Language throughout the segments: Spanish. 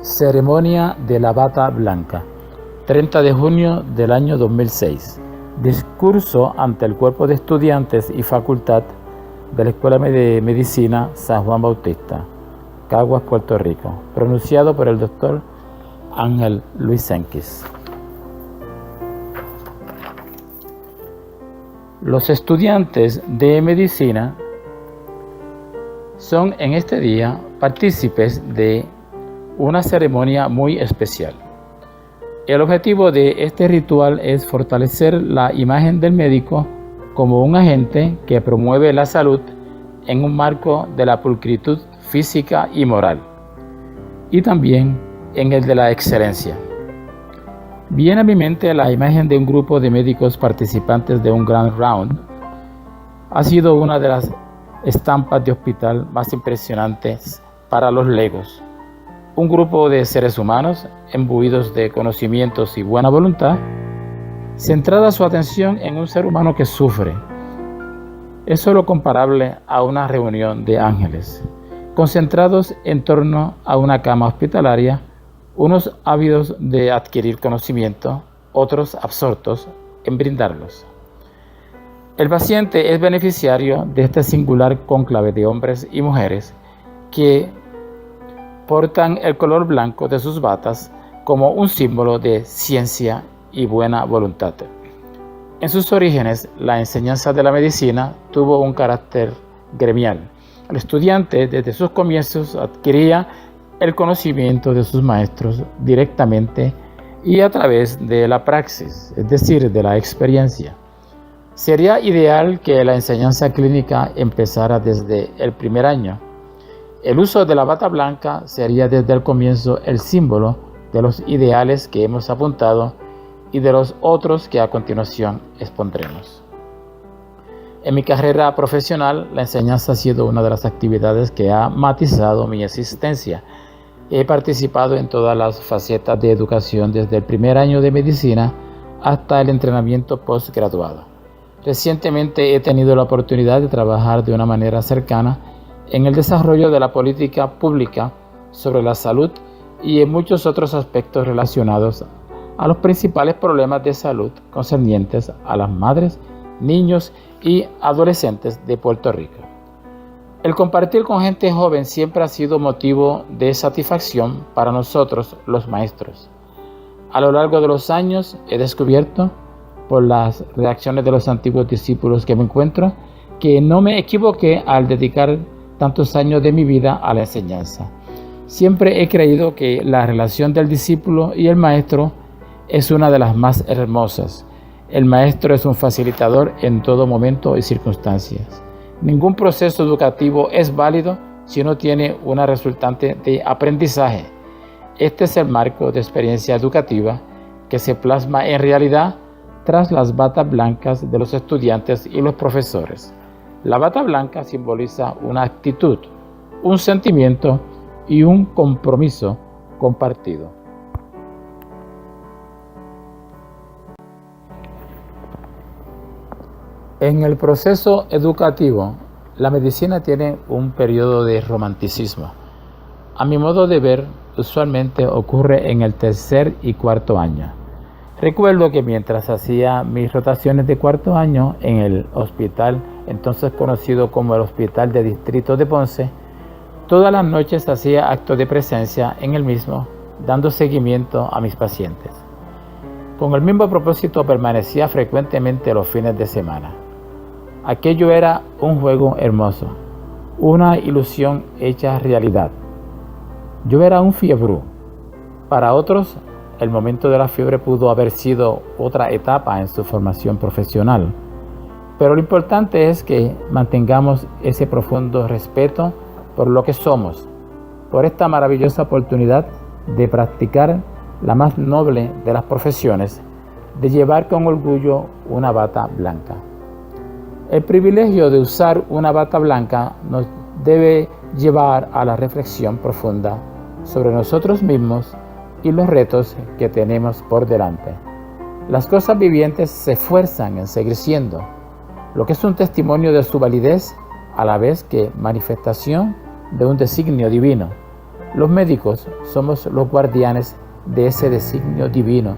Ceremonia de la Bata Blanca, 30 de junio del año 2006. Discurso ante el cuerpo de estudiantes y facultad de la Escuela de Medicina San Juan Bautista, Caguas, Puerto Rico, pronunciado por el doctor Ángel Luis Senquis. Los estudiantes de medicina son en este día partícipes de una ceremonia muy especial. El objetivo de este ritual es fortalecer la imagen del médico como un agente que promueve la salud en un marco de la pulcritud física y moral, y también en el de la excelencia. Viene a mi mente la imagen de un grupo de médicos participantes de un Grand Round. Ha sido una de las estampas de hospital más impresionantes para los legos. Un grupo de seres humanos, imbuidos de conocimientos y buena voluntad, centrada su atención en un ser humano que sufre. Es solo comparable a una reunión de ángeles, concentrados en torno a una cama hospitalaria, unos ávidos de adquirir conocimiento, otros absortos en brindarlos. El paciente es beneficiario de este singular cónclave de hombres y mujeres que portan el color blanco de sus batas como un símbolo de ciencia y buena voluntad. En sus orígenes, la enseñanza de la medicina tuvo un carácter gremial. El estudiante, desde sus comienzos, adquiría el conocimiento de sus maestros directamente y a través de la praxis, es decir, de la experiencia. Sería ideal que la enseñanza clínica empezara desde el primer año. El uso de la bata blanca sería desde el comienzo el símbolo de los ideales que hemos apuntado y de los otros que a continuación expondremos. En mi carrera profesional, la enseñanza ha sido una de las actividades que ha matizado mi existencia. He participado en todas las facetas de educación, desde el primer año de medicina hasta el entrenamiento postgraduado. Recientemente he tenido la oportunidad de trabajar de una manera cercana en el desarrollo de la política pública sobre la salud y en muchos otros aspectos relacionados a los principales problemas de salud concernientes a las madres, niños y adolescentes de Puerto Rico. El compartir con gente joven siempre ha sido motivo de satisfacción para nosotros, los maestros. A lo largo de los años he descubierto, por las reacciones de los antiguos discípulos que me encuentro, que no me equivoqué al dedicar tantos años de mi vida a la enseñanza. Siempre he creído que la relación del discípulo y el maestro es una de las más hermosas. El maestro es un facilitador en todo momento y circunstancias. Ningún proceso educativo es válido si no tiene una resultante de aprendizaje. Este es el marco de experiencia educativa que se plasma en realidad tras las batas blancas de los estudiantes y los profesores. La bata blanca simboliza una actitud, un sentimiento y un compromiso compartido. En el proceso educativo, la medicina tiene un periodo de romanticismo. A mi modo de ver, usualmente ocurre en el tercer y cuarto año. Recuerdo que mientras hacía mis rotaciones de cuarto año en el hospital, entonces conocido como el Hospital de Distrito de Ponce, todas las noches hacía actos de presencia en el mismo, dando seguimiento a mis pacientes. Con el mismo propósito permanecía frecuentemente los fines de semana. Aquello era un juego hermoso, una ilusión hecha realidad. Yo era un fiebrú. Para otros, el momento de la fiebre pudo haber sido otra etapa en su formación profesional. Pero lo importante es que mantengamos ese profundo respeto por lo que somos, por esta maravillosa oportunidad de practicar la más noble de las profesiones, de llevar con orgullo una bata blanca. El privilegio de usar una bata blanca nos debe llevar a la reflexión profunda sobre nosotros mismos y los retos que tenemos por delante. Las cosas vivientes se esfuerzan en seguir siendo, lo que es un testimonio de su validez a la vez que manifestación de un designio divino. Los médicos somos los guardianes de ese designio divino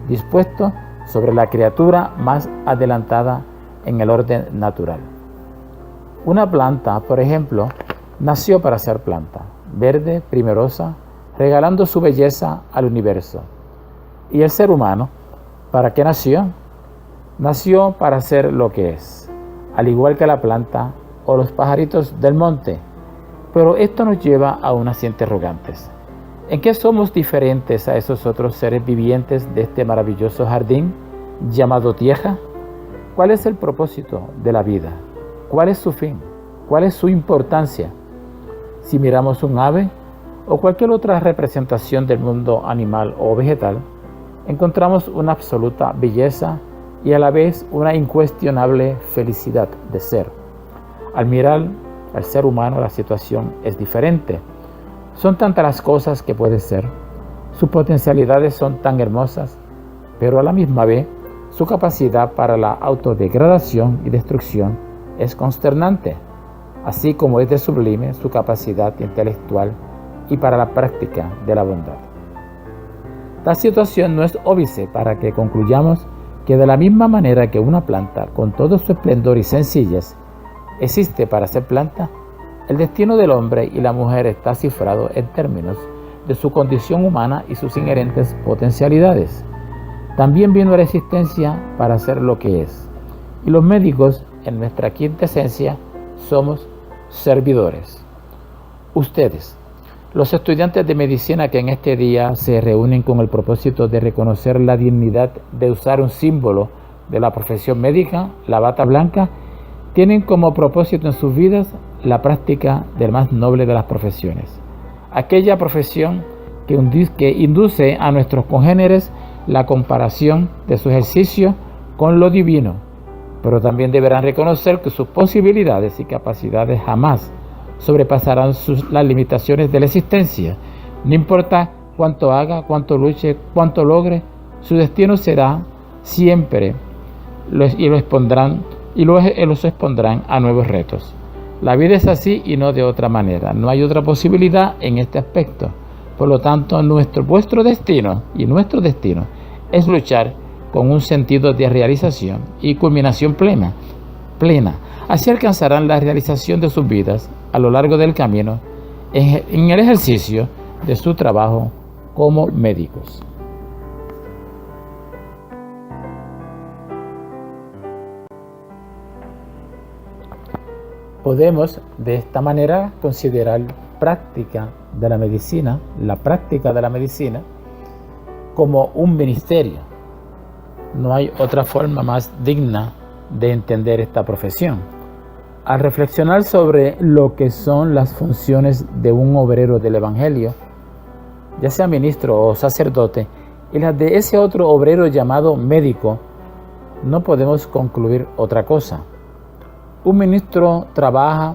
dispuesto sobre la criatura más adelantada en el orden natural. Una planta, por ejemplo, nació para ser planta, verde, primorosa, regalando su belleza al universo. ¿Y el ser humano, para qué nació? Nació para ser lo que es, al igual que la planta o los pajaritos del monte. Pero esto nos lleva a unas interrogantes. ¿En qué somos diferentes a esos otros seres vivientes de este maravilloso jardín llamado tierra? ¿Cuál es el propósito de la vida? ¿Cuál es su fin? ¿Cuál es su importancia? Si miramos un ave o cualquier otra representación del mundo animal o vegetal, encontramos una absoluta belleza y a la vez una incuestionable felicidad de ser. Al mirar al ser humano, la situación es diferente. Son tantas las cosas que puede ser, sus potencialidades son tan hermosas, pero a la misma vez su capacidad para la autodegradación y destrucción es consternante, así como es de sublime su capacidad intelectual y para la práctica de la bondad. La situación no es óbice para que concluyamos que de la misma manera que una planta, con todo su esplendor y sencillez, existe para ser planta, el destino del hombre y la mujer está cifrado en términos de su condición humana y sus inherentes potencialidades. También vino a la existencia para ser lo que es. Y los médicos, en nuestra quinta esencia, somos servidores. Ustedes, los estudiantes de medicina que en este día se reúnen con el propósito de reconocer la dignidad de usar un símbolo de la profesión médica, la bata blanca, tienen como propósito en sus vidas la práctica del más noble de las profesiones, aquella profesión que induce a nuestros congéneres la comparación de su ejercicio con lo divino, pero también deberán reconocer que sus posibilidades y capacidades jamás sobrepasarán las limitaciones de la existencia. No importa cuánto haga, cuánto luche, cuánto logre, su destino será siempre y los expondrán a nuevos retos. La vida es así y no de otra manera. No hay otra posibilidad en este aspecto. Por lo tanto, vuestro destino y nuestro destino es luchar con un sentido de realización y culminación plena. Así alcanzarán la realización de sus vidas a lo largo del camino en el ejercicio de su trabajo como médicos. Podemos de esta manera considerar la práctica de la medicina como un ministerio. No hay otra forma más digna de entender esta profesión. Al reflexionar sobre lo que son las funciones de un obrero del Evangelio, ya sea ministro o sacerdote, y las de ese otro obrero llamado médico, no podemos concluir otra cosa. Un ministro trabaja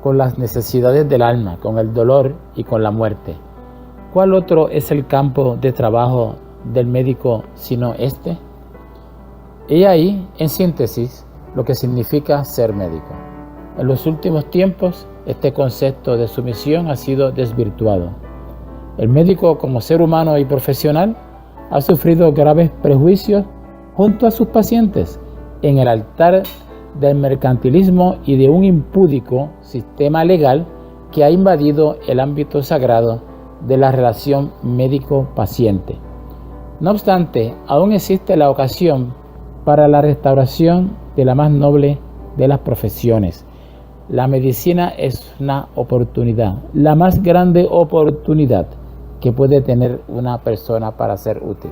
con las necesidades del alma, con el dolor y con la muerte. ¿Cuál otro es el campo de trabajo del médico sino este? He ahí, en síntesis, lo que significa ser médico. En los últimos tiempos, este concepto de sumisión ha sido desvirtuado. El médico, como ser humano y profesional, ha sufrido graves prejuicios junto a sus pacientes en el altar del mercantilismo y de un impúdico sistema legal que ha invadido el ámbito sagrado de la relación médico-paciente. No obstante, aún existe la ocasión para la restauración de la más noble de las profesiones. La medicina es una oportunidad, la más grande oportunidad que puede tener una persona para ser útil.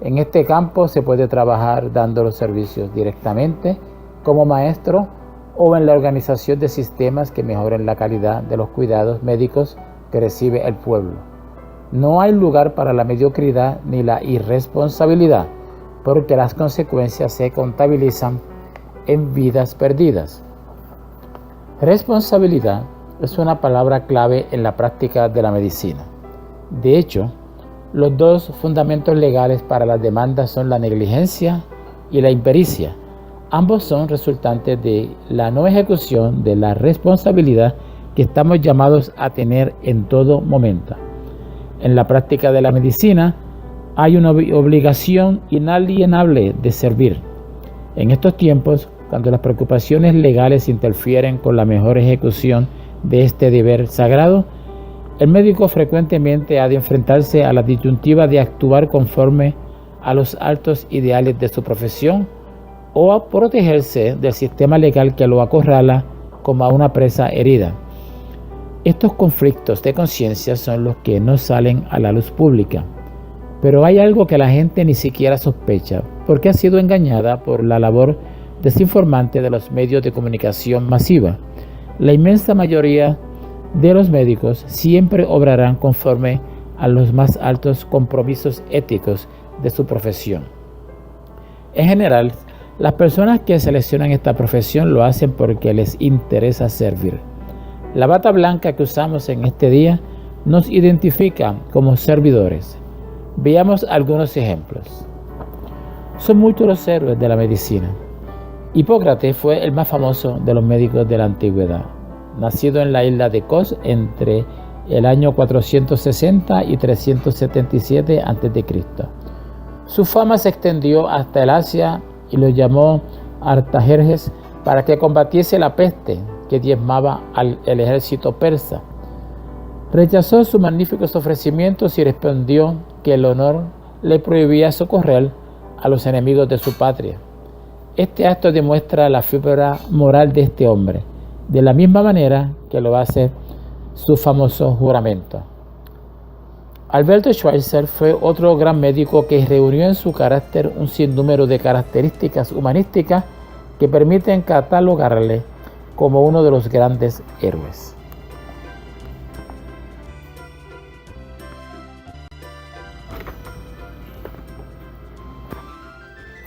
En este campo se puede trabajar dando los servicios directamente como maestro o en la organización de sistemas que mejoren la calidad de los cuidados médicos que recibe el pueblo. No hay lugar para la mediocridad ni la irresponsabilidad, porque las consecuencias se contabilizan en vidas perdidas. Responsabilidad es una palabra clave en la práctica de la medicina. De hecho, los dos fundamentos legales para las demandas son la negligencia y la impericia. Ambos son resultantes de la no ejecución de la responsabilidad que estamos llamados a tener en todo momento. En la práctica de la medicina hay una obligación inalienable de servir. En estos tiempos, cuando las preocupaciones legales interfieren con la mejor ejecución de este deber sagrado, el médico frecuentemente ha de enfrentarse a la disyuntiva de actuar conforme a los altos ideales de su profesión o a protegerse del sistema legal que lo acorrala como a una presa herida. Estos conflictos de conciencia son los que no salen a la luz pública, pero hay algo que la gente ni siquiera sospecha, porque ha sido engañada por la labor desinformante de los medios de comunicación masiva. La inmensa mayoría de los médicos siempre obrarán conforme a los más altos compromisos éticos de su profesión. En general, las personas que seleccionan esta profesión lo hacen porque les interesa servir. La bata blanca que usamos en este día nos identifica como servidores. Veamos algunos ejemplos. Son muchos los héroes de la medicina. Hipócrates fue el más famoso de los médicos de la antigüedad, nacido en la isla de Kos entre el año 460 y 377 a.C. Su fama se extendió hasta el Asia y lo llamó Artajerjes para que combatiese la peste que diezmaba el ejército persa. Rechazó sus magníficos ofrecimientos y respondió que el honor le prohibía socorrer a los enemigos de su patria. Este acto demuestra la fibra moral de este hombre, de la misma manera que lo hace su famoso juramento. Alberto Schweitzer fue otro gran médico que reunió en su carácter un sinnúmero de características humanísticas que permiten catalogarle como uno de los grandes héroes.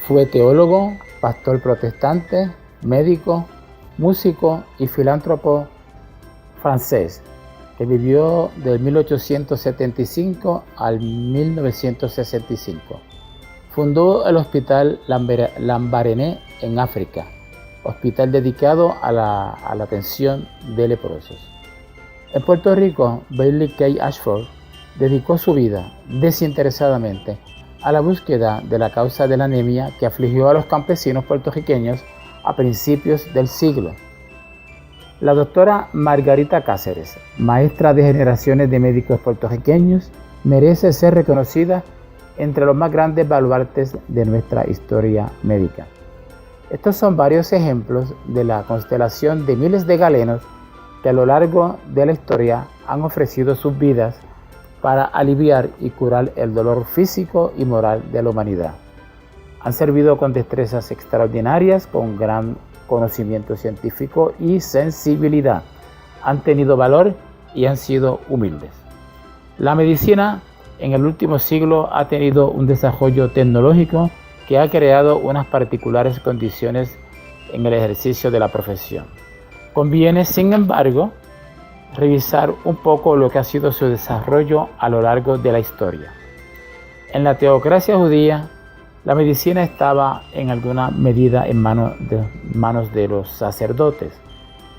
Fue teólogo, pastor protestante, médico, músico y filántropo francés, que vivió del 1875 al 1965. Fundó el Hospital Lambaréné en África, hospital dedicado a la atención de leprosos. En Puerto Rico, Bailey K. Ashford dedicó su vida desinteresadamente a la búsqueda de la causa de la anemia que afligió a los campesinos puertorriqueños a principios del siglo. La doctora Margarita Cáceres, maestra de generaciones de médicos puertorriqueños, merece ser reconocida entre los más grandes baluartes de nuestra historia médica. Estos son varios ejemplos de la constelación de miles de galenos que a lo largo de la historia han ofrecido sus vidas para aliviar y curar el dolor físico y moral de la humanidad. Han servido con destrezas extraordinarias, con gran conocimiento científico y sensibilidad. Han tenido valor y han sido humildes. La medicina en el último siglo ha tenido un desarrollo tecnológico que ha creado unas particulares condiciones en el ejercicio de la profesión. Conviene, sin embargo, revisar un poco lo que ha sido su desarrollo a lo largo de la historia. En la teocracia judía, la medicina estaba en alguna medida en manos de los sacerdotes.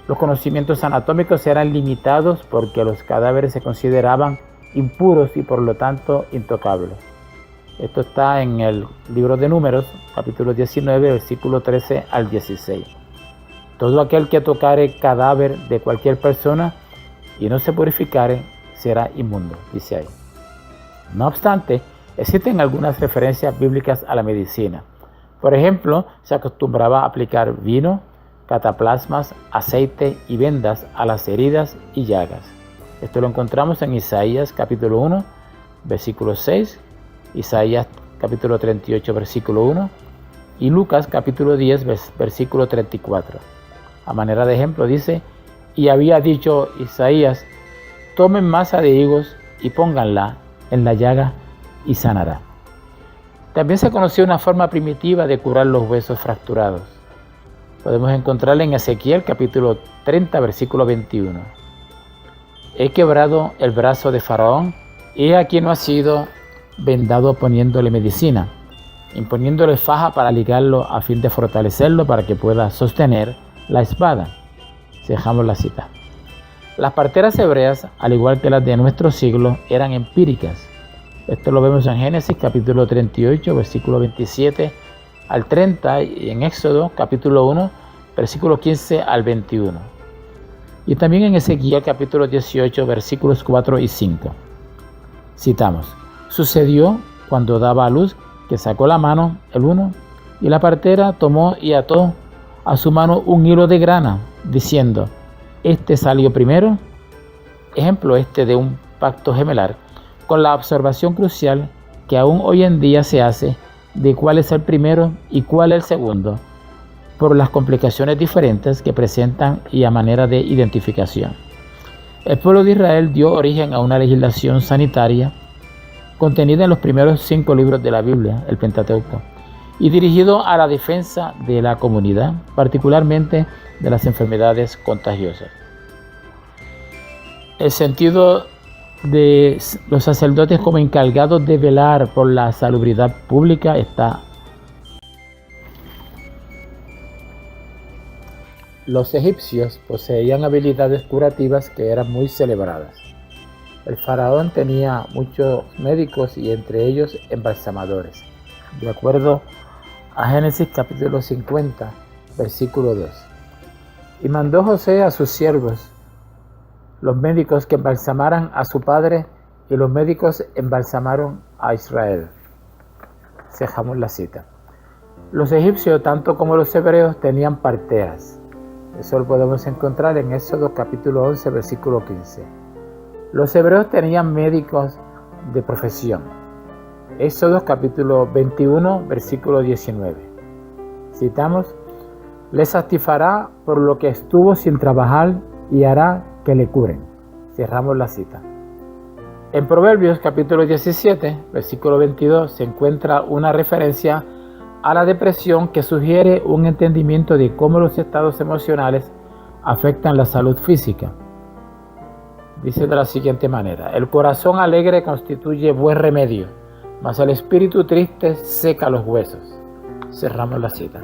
Los conocimientos anatómicos eran limitados porque los cadáveres se consideraban impuros y por lo tanto intocables. Esto está en el libro de Números, capítulo 19, versículo 13 al 16. Todo aquel que tocare cadáver de cualquier persona y no se purificare será inmundo, dice ahí. No obstante, existen algunas referencias bíblicas a la medicina. Por ejemplo, se acostumbraba a aplicar vino, cataplasmas, aceite y vendas a las heridas y llagas. Esto lo encontramos en Isaías capítulo 1, versículo 6, Isaías capítulo 38, versículo 1 y Lucas capítulo 10, versículo 34. A manera de ejemplo dice: y había dicho Isaías, tomen masa de higos y pónganla en la llaga y sanará. También se conoció una forma primitiva de curar los huesos fracturados. Podemos encontrarla en Ezequiel capítulo 30, versículo 21. He quebrado el brazo de Faraón, y aquí no ha sido vendado poniéndole medicina, imponiéndole faja para ligarlo a fin de fortalecerlo para que pueda sostener la espada. Dejamos la cita. Las parteras hebreas, al igual que las de nuestro siglo, eran empíricas. Esto lo vemos en Génesis capítulo 38, versículo 27 al 30, y en Éxodo capítulo 1, versículo 15 al 21. Y también en Ezequiel capítulo 18, versículos 4 y 5. Citamos: sucedió cuando daba a luz que sacó la mano el uno, y la partera tomó y ató a su mano un hilo de grana, diciendo: este salió primero. Ejemplo de un pacto gemelar, con la observación crucial que aún hoy en día se hace de cuál es el primero y cuál es el segundo, por las complicaciones diferentes que presentan y a manera de identificación. El pueblo de Israel dio origen a una legislación sanitaria contenida en los primeros 5 libros de la Biblia, el Pentateuco, y dirigido a la defensa de la comunidad, particularmente de las enfermedades contagiosas. El sentido de los sacerdotes como encargados de velar por la salubridad pública está. Los egipcios poseían habilidades curativas que eran muy celebradas. El faraón tenía muchos médicos y entre ellos embalsamadores, de acuerdo a Génesis capítulo 50, versículo 2. Y mandó José a sus siervos, los médicos, que embalsamaran a su padre, y los médicos embalsamaron a Israel. Cejamos la cita. Los egipcios, tanto como los hebreos, tenían parteras. Eso lo podemos encontrar en Éxodo capítulo 11, versículo 15. Los hebreos tenían médicos de profesión. Éxodo capítulo 21, versículo 19. Citamos: les satisfará por lo que estuvo sin trabajar y hará que le curen. Cerramos la cita. En Proverbios capítulo 17, versículo 22, se encuentra una referencia a la depresión que sugiere un entendimiento de cómo los estados emocionales afectan la salud física. Dice de la siguiente manera: el corazón alegre constituye buen remedio, mas el espíritu triste seca los huesos. Cerramos la cita.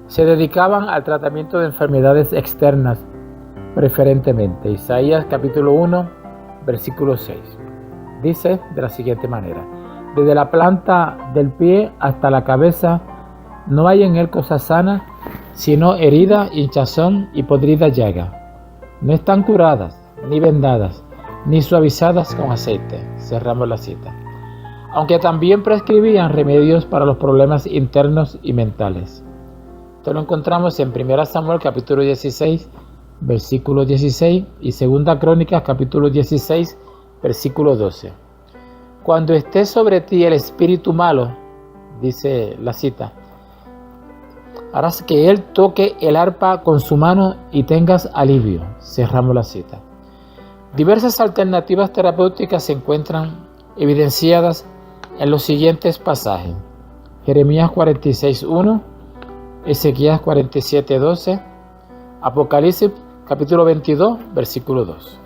Se dedicaban al tratamiento de enfermedades externas preferentemente. Isaías capítulo 1, versículo 6. Dice de la siguiente manera: desde la planta del pie hasta la cabeza no hay en él cosa sana, sino herida, hinchazón y podrida llaga. No están curadas, ni vendadas, ni suavizadas con aceite. Cerramos la cita. Aunque también prescribían remedios para los problemas internos y mentales. Esto lo encontramos en 1 Samuel capítulo 16, versículo 16, y 2 Crónicas capítulo 16, versículo 12. Cuando esté sobre ti el espíritu malo, dice la cita, harás que él toque el arpa con su mano y tengas alivio. Cerramos la cita. Diversas alternativas terapéuticas se encuentran evidenciadas en los siguientes pasajes: Jeremías 46:1, Ezequías 47:12, Apocalipsis capítulo 22, versículo 2.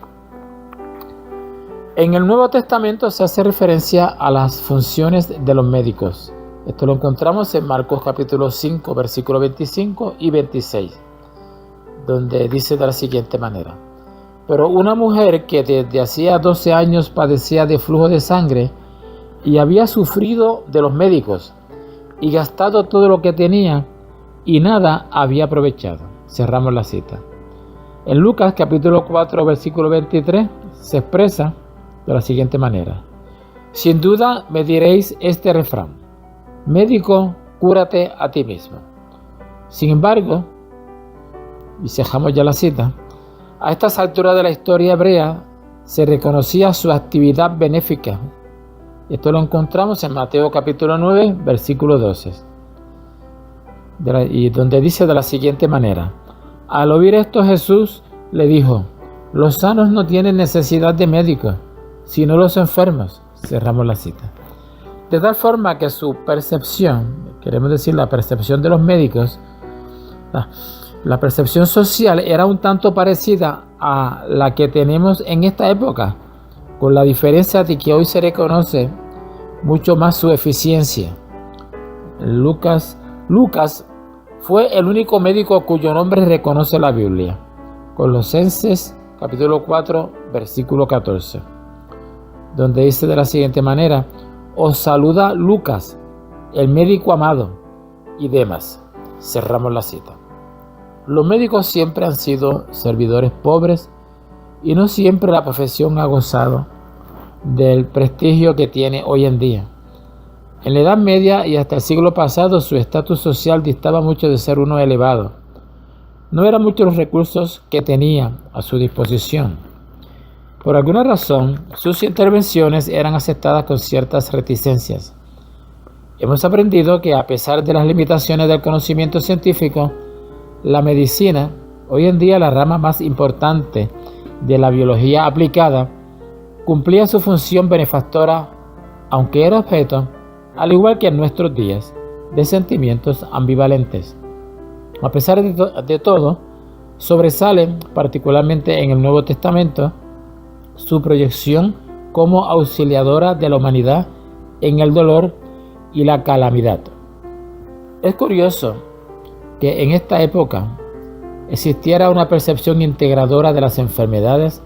En el Nuevo Testamento se hace referencia a las funciones de los médicos. Esto lo encontramos en Marcos capítulo 5, versículo 25 y 26, donde dice de la siguiente manera: pero una mujer que desde hacía 12 años padecía de flujo de sangre y había sufrido de los médicos y gastado todo lo que tenía y nada había aprovechado. Cerramos la cita. En Lucas capítulo 4, versículo 23 se expresa de la siguiente manera: sin duda me diréis este refrán: médico, cúrate a ti mismo. Sin embargo, y cerramos ya la cita, a estas alturas de la historia hebrea se reconocía su actividad benéfica. Esto lo encontramos en Mateo capítulo 9, versículo 12, y donde dice de la siguiente manera: al oír esto Jesús le dijo: los sanos no tienen necesidad de médicos, sino los enfermos. Cerramos la cita. De tal forma que su percepción, queremos decir la percepción de los médicos, la percepción social era un tanto parecida a la que tenemos en esta época, con la diferencia de que hoy se reconoce mucho más su eficiencia. Lucas fue el único médico cuyo nombre reconoce la Biblia. Colosenses capítulo 4, versículo 14, donde dice de la siguiente manera: os saluda Lucas, el médico amado, y Demas. Cerramos la cita. Los médicos siempre han sido servidores pobres y no siempre la profesión ha gozado del prestigio que tiene hoy en día. En la Edad Media y hasta el siglo pasado su estatus social distaba mucho de ser uno elevado. No eran muchos los recursos que tenía a su disposición. Por alguna razón, sus intervenciones eran aceptadas con ciertas reticencias. Hemos aprendido que a pesar de las limitaciones del conocimiento científico, la medicina, hoy en día la rama más importante de la biología aplicada, cumplía su función benefactora, aunque era objeto, al igual que en nuestros días, de sentimientos ambivalentes. A pesar de todo, sobresale, particularmente en el Nuevo Testamento, su proyección como auxiliadora de la humanidad en el dolor y la calamidad. Es curioso que en esta época existiera una percepción integradora de las enfermedades,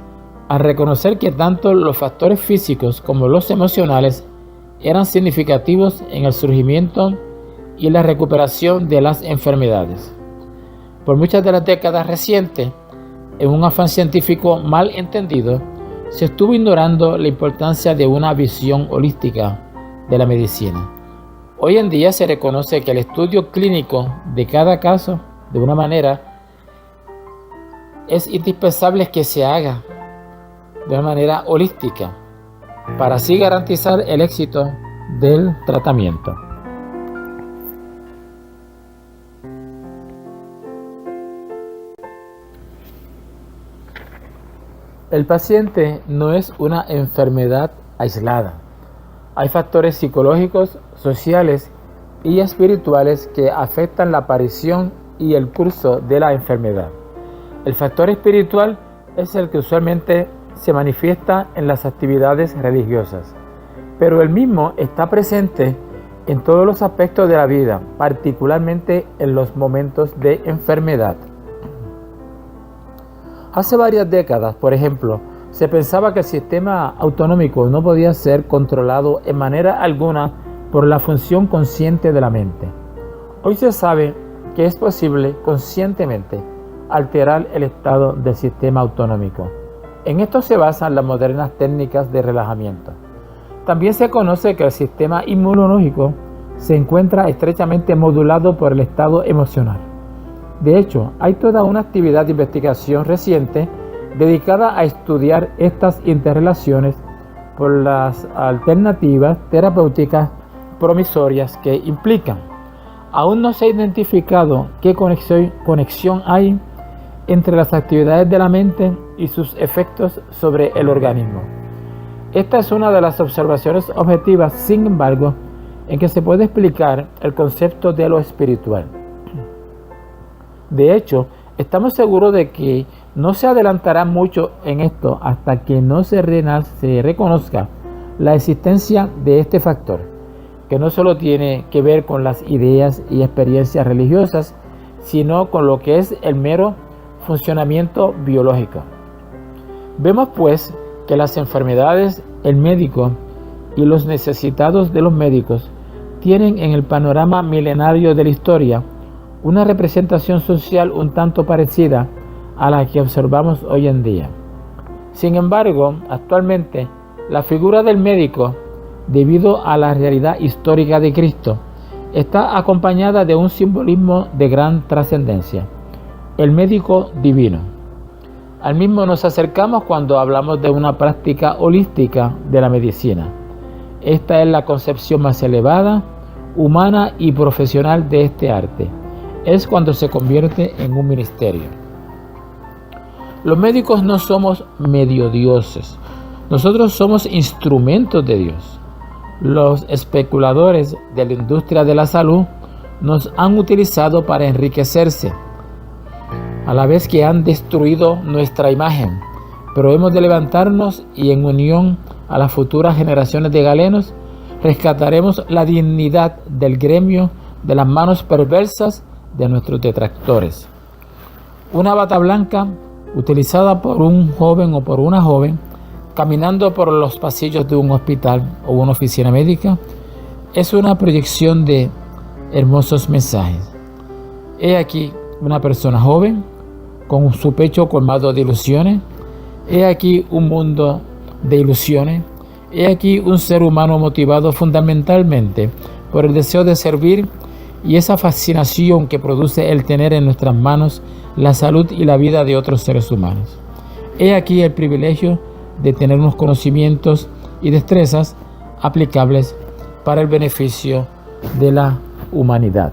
al reconocer que tanto los factores físicos como los emocionales eran significativos en el surgimiento y la recuperación de las enfermedades. Por muchas de las décadas recientes, en un afán científico mal entendido, se estuvo ignorando la importancia de una visión holística de la medicina. Hoy en día se reconoce que el estudio clínico de cada caso, de una manera, es indispensable que se haga de una manera holística, para así garantizar el éxito del tratamiento. El paciente no es una enfermedad aislada. Hay factores psicológicos, sociales y espirituales que afectan la aparición y el curso de la enfermedad. El factor espiritual es el que usualmente se manifiesta en las actividades religiosas, pero el mismo está presente en todos los aspectos de la vida, particularmente en los momentos de enfermedad. Hace varias décadas, por ejemplo, se pensaba que el sistema autonómico no podía ser controlado en manera alguna por la función consciente de la mente. Hoy se sabe que es posible conscientemente alterar el estado del sistema autonómico. En esto se basan las modernas técnicas de relajamiento. También se conoce que el sistema inmunológico se encuentra estrechamente modulado por el estado emocional. De hecho, hay toda una actividad de investigación reciente dedicada a estudiar estas interrelaciones por las alternativas terapéuticas promisorias que implican. Aún no se ha identificado qué conexión hay entre las actividades de la mente y sus efectos sobre el organismo. Esta es una de las observaciones objetivas, sin embargo, en que se puede explicar el concepto de lo espiritual. De hecho, estamos seguros de que no se adelantará mucho en esto hasta que no se reconozca la existencia de este factor, que no solo tiene que ver con las ideas y experiencias religiosas, sino con lo que es el mero funcionamiento biológico. Vemos pues que las enfermedades, el médico y los necesitados de los médicos tienen en el panorama milenario de la historia una representación social un tanto parecida a la que observamos hoy en día. Sin embargo, actualmente, la figura del médico, debido a la realidad histórica de Cristo, está acompañada de un simbolismo de gran trascendencia: el médico divino. Al mismo nos acercamos cuando hablamos de una práctica holística de la medicina. Esta es la concepción más elevada, humana y profesional de este arte. Es cuando se convierte en un ministerio. Los médicos no somos mediodioses. Nosotros somos instrumentos de Dios. Los especuladores de la industria de la salud nos han utilizado para enriquecerse, a la vez que han destruido nuestra imagen. Pero hemos de levantarnos y en unión a las futuras generaciones de galenos, rescataremos la dignidad del gremio de las manos perversas de nuestros detractores. Una bata blanca utilizada por un joven o por una joven caminando por los pasillos de un hospital o una oficina médica, es una proyección de hermosos mensajes. He aquí una persona joven con su pecho colmado de ilusiones. He aquí un mundo de ilusiones. He aquí un ser humano motivado fundamentalmente por el deseo de servir y esa fascinación que produce el tener en nuestras manos la salud y la vida de otros seres humanos. He aquí el privilegio de tener unos conocimientos y destrezas aplicables para el beneficio de la humanidad.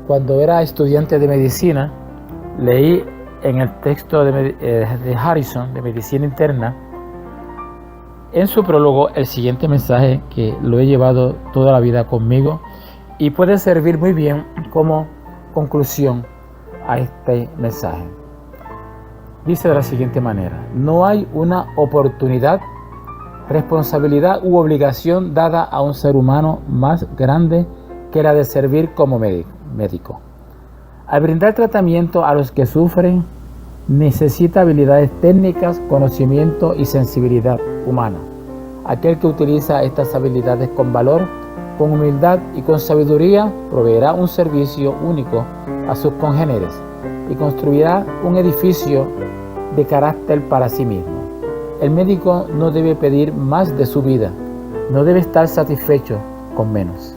Cuando era estudiante de medicina, leí en el texto de Harrison, de Medicina Interna, en su prólogo, el siguiente mensaje que lo he llevado toda la vida conmigo y puede servir muy bien como conclusión a este mensaje. Dice de la siguiente manera: no hay una oportunidad, responsabilidad u obligación dada a un ser humano más grande que la de servir como médico. Al brindar tratamiento a los que sufren, necesita habilidades técnicas, conocimiento y sensibilidad humana. Aquel que utiliza estas habilidades con valor, con humildad y con sabiduría, proveerá un servicio único a sus congéneres y construirá un edificio de carácter para sí mismo. El médico no debe pedir más de su vida, no debe estar satisfecho con menos.